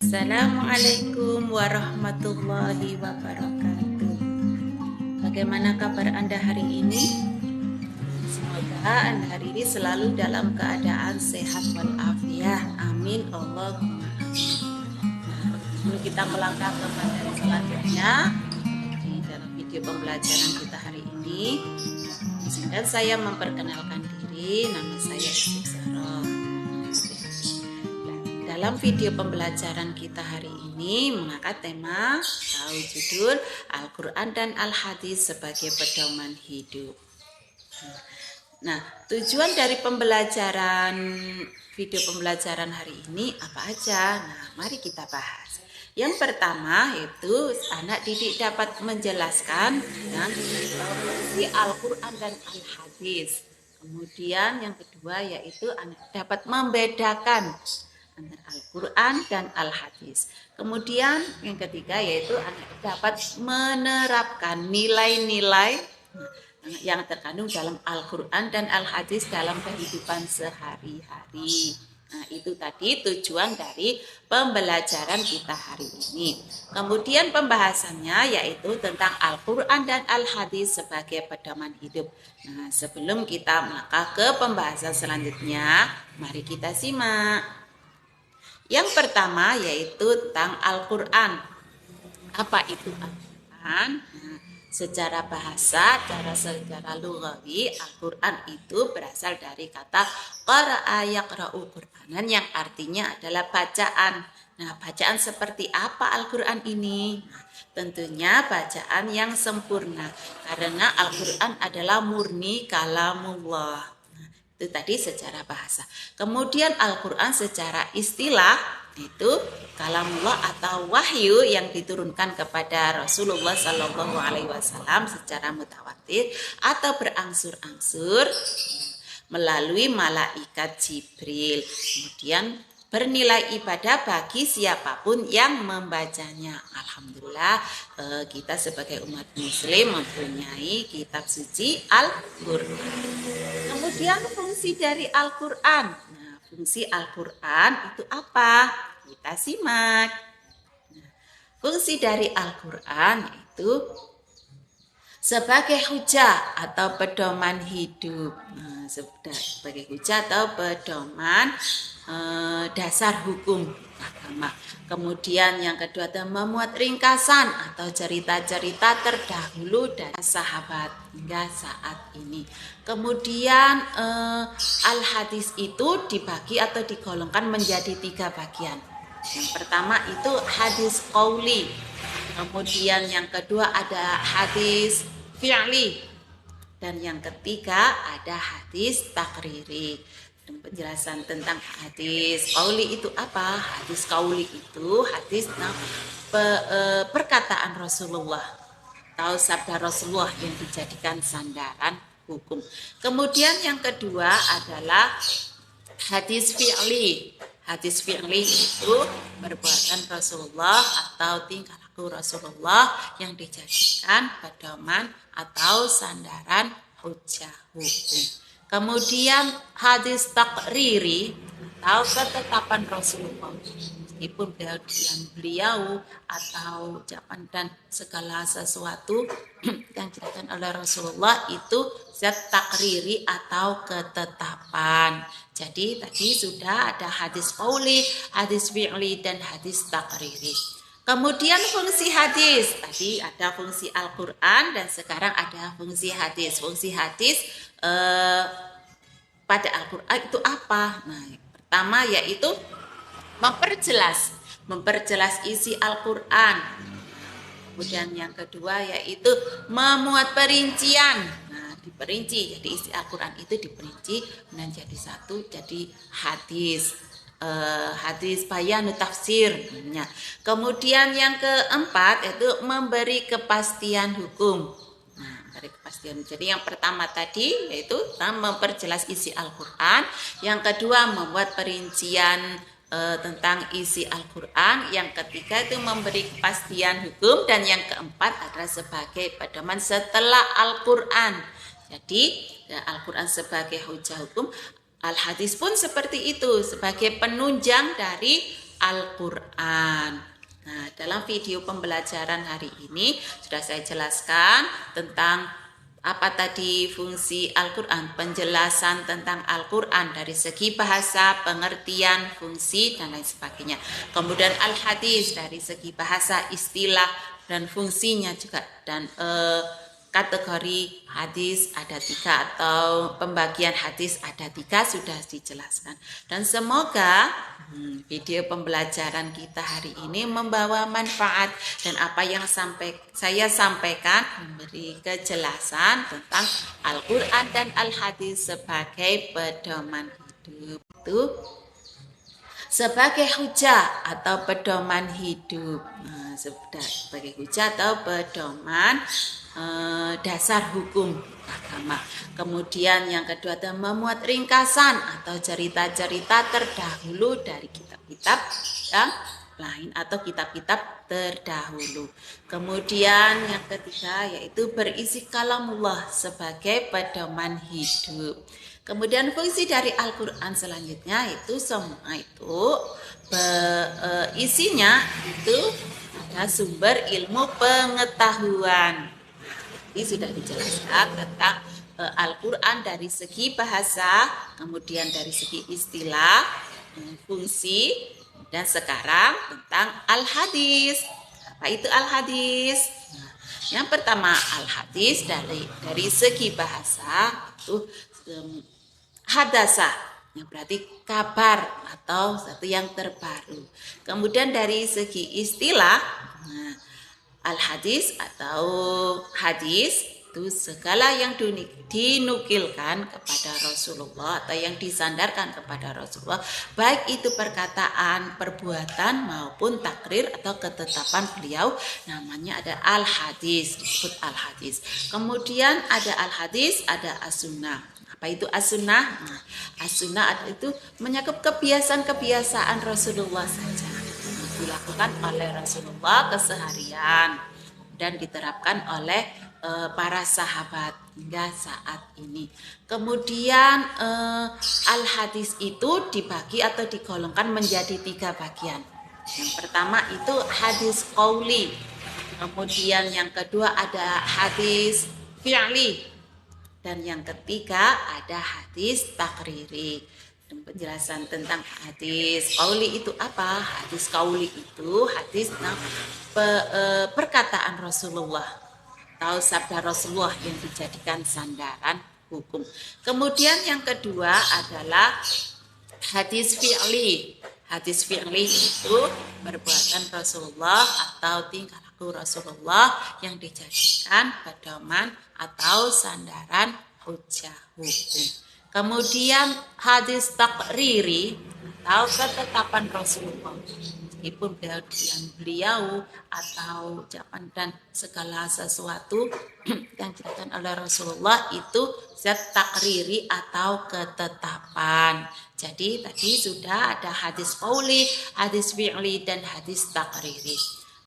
Assalamualaikum warahmatullahi wabarakatuh. Bagaimana kabar Anda hari ini? Semoga Anda hari ini selalu dalam keadaan sehat walafiat. Amin Allahumma amin. Sebelum kita melangkah ke materi selanjutnya di dalam video pembelajaran kita hari ini, izinkan saya memperkenalkan diri. Nama saya Isyik Zahra. Dalam video pembelajaran kita hari ini mengangkat tema atau judul Al-Quran dan Al-Hadis sebagai pedoman hidup. Nah, tujuan dari video pembelajaran hari ini apa aja? Nah, mari kita bahas. Yang pertama yaitu anak didik dapat menjelaskan dengan fungsi Al-Quran dan Al-Hadis. Kemudian yang kedua yaitu anak dapat membedakan antara Al-Quran dan Al-Hadis. Kemudian yang ketiga yaitu anak dapat menerapkan nilai-nilai yang terkandung dalam Al-Quran dan Al-Hadis dalam kehidupan sehari-hari. Nah, itu tadi tujuan dari pembelajaran kita hari ini. Kemudian pembahasannya yaitu tentang Al-Quran dan Al-Hadis sebagai pedoman hidup. Nah, sebelum kita melangkah ke pembahasan selanjutnya, mari kita simak. Yang pertama yaitu tentang Al-Quran. Apa itu Al-Quran? Nah, secara bahasa, secara lughawi, Al-Quran itu berasal dari kata qara'a yaqra'u Qur'anan yang artinya adalah bacaan. Nah, bacaan seperti apa Al-Quran ini? Nah, tentunya bacaan yang sempurna karena Al-Quran adalah murni kalamullah. Itu tadi secara bahasa. Kemudian Al-Quran secara istilah itu kalamullah atau wahyu yang diturunkan kepada Rasulullah Shallallahu Alaihi Wasallam secara mutawatir atau berangsur-angsur melalui malaikat Jibril. Kemudian bernilai ibadah bagi siapapun yang membacanya. Alhamdulillah kita sebagai umat muslim mempunyai kitab suci Al-Quran. Kemudian fungsi dari Al-Quran. Nah, fungsi Al-Quran itu apa? Kita simak. Nah, fungsi dari Al-Quran itu sebagai hujah atau pedoman hidup. Nah, sebagai hujah atau pedoman dasar hukum agama. Kemudian yang kedua adalah memuat ringkasan atau cerita-cerita terdahulu dari sahabat hingga saat ini. Kemudian Al-Hadis itu dibagi atau digolongkan menjadi 3 bagian. Yang pertama itu hadis qauli. Kemudian yang kedua ada hadis fi'li. Dan yang ketiga ada hadis takriri. Penjelasan tentang hadis qauli itu apa? Hadis qauli itu hadis perkataan Rasulullah atau sabda Rasulullah yang dijadikan sandaran hukum. Kemudian yang kedua adalah hadis fi'li. Hadis fi'li itu perbuatan Rasulullah atau tingkah laku Rasulullah yang dijadikan pedoman atau sandaran hujah hukum. Kemudian hadis takriri atau ketetapan Rasulullah, meskipun beliau atau ucapan dan segala sesuatu yang dilakukan oleh Rasulullah itu zat takriri atau ketetapan. Jadi tadi sudah ada hadis qauli, hadis fi'li dan hadis takriri. Kemudian fungsi hadis, tadi ada fungsi Al-Quran dan sekarang ada fungsi hadis. Fungsi hadis pada Al-Quran itu apa? Nah, yang pertama yaitu memperjelas isi Al-Quran. Kemudian yang kedua yaitu memuat perincian. Nah, diperinci, jadi isi Al-Quran itu diperinci menjadi satu, jadi hadis. Hadis bayanu tafsir. Kemudian yang keempat yaitu memberi kepastian hukum. Nah, memberi kepastian. Jadi yang pertama tadi yaitu memperjelas isi Al-Quran. Yang kedua membuat perincian tentang isi Al-Quran. Yang ketiga itu memberi kepastian hukum. Dan yang keempat adalah sebagai pedoman setelah Al-Quran. Jadi Al-Quran sebagai hujah hukum, Al-Hadis pun seperti itu sebagai penunjang dari Al-Quran. Nah, dalam video pembelajaran hari ini sudah saya jelaskan tentang apa tadi fungsi Al-Quran, penjelasan tentang Al-Quran dari segi bahasa, pengertian, fungsi, dan lain sebagainya. Kemudian Al-Hadis dari segi bahasa, istilah, dan fungsinya juga. Dan kategori hadis ada 3 atau pembagian hadis ada 3 sudah dijelaskan. Dan semoga video pembelajaran kita hari ini membawa manfaat dan apa yang saya sampaikan memberi kejelasan tentang Al-Quran dan Al-Hadis sebagai pedoman hidup. Itu sebagai hujah atau pedoman hidup, sebagai hujah atau pedoman dasar hukum agama. Kemudian yang kedua adalah memuat ringkasan atau cerita-cerita terdahulu dari kitab-kitab yang lain atau kitab-kitab terdahulu. Kemudian yang ketiga yaitu berisi kalamullah sebagai pedoman hidup. Kemudian fungsi dari Al-Quran selanjutnya itu semua itu isinya itu ada sumber ilmu pengetahuan. Ini sudah dijelaskan tentang Al-Quran dari segi bahasa, kemudian dari segi istilah, fungsi, dan sekarang tentang Al-Hadis. Apa itu Al-Hadis? Nah, yang pertama Al-Hadis dari segi bahasa itu hadasa, yang berarti kabar atau sesuatu yang terbaru. Kemudian dari segi istilah, al-hadis atau hadis itu segala yang dinukilkan kepada Rasulullah atau yang disandarkan kepada Rasulullah, baik itu perkataan, perbuatan maupun takrir atau ketetapan beliau, namanya ada al-hadis, disebut al-hadis. Kemudian ada al-hadis, ada as-sunnah. Apa itu as-sunnah? Nah, as-sunnah itu menyakup kebiasaan-kebiasaan Rasulullah saja, dilakukan oleh Rasulullah keseharian dan diterapkan oleh para sahabat hingga saat ini. Kemudian al-hadis itu dibagi atau digolongkan menjadi 3 bagian. Yang pertama itu hadis qauli, kemudian yang kedua ada hadis fi'li, dan yang ketiga ada hadis takriri. Dan penjelasan tentang hadis qauli itu apa? Hadis qauli itu hadis tentang perkataan Rasulullah atau sabda Rasulullah yang dijadikan sandaran hukum. Kemudian yang kedua adalah hadis fi'li. Hadis fi'li itu perbuatan Rasulullah atau tingkah laku Rasulullah yang dijadikan pedoman atau sandaran hujah hukum. Kemudian hadis takriri atau ketetapan Rasulullah, meskipun beliau atau ucapan dan segala sesuatu yang dilakukan oleh Rasulullah itu zat takriri atau ketetapan. Jadi tadi sudah ada hadis qauli, hadis fi'li, dan hadis takriri.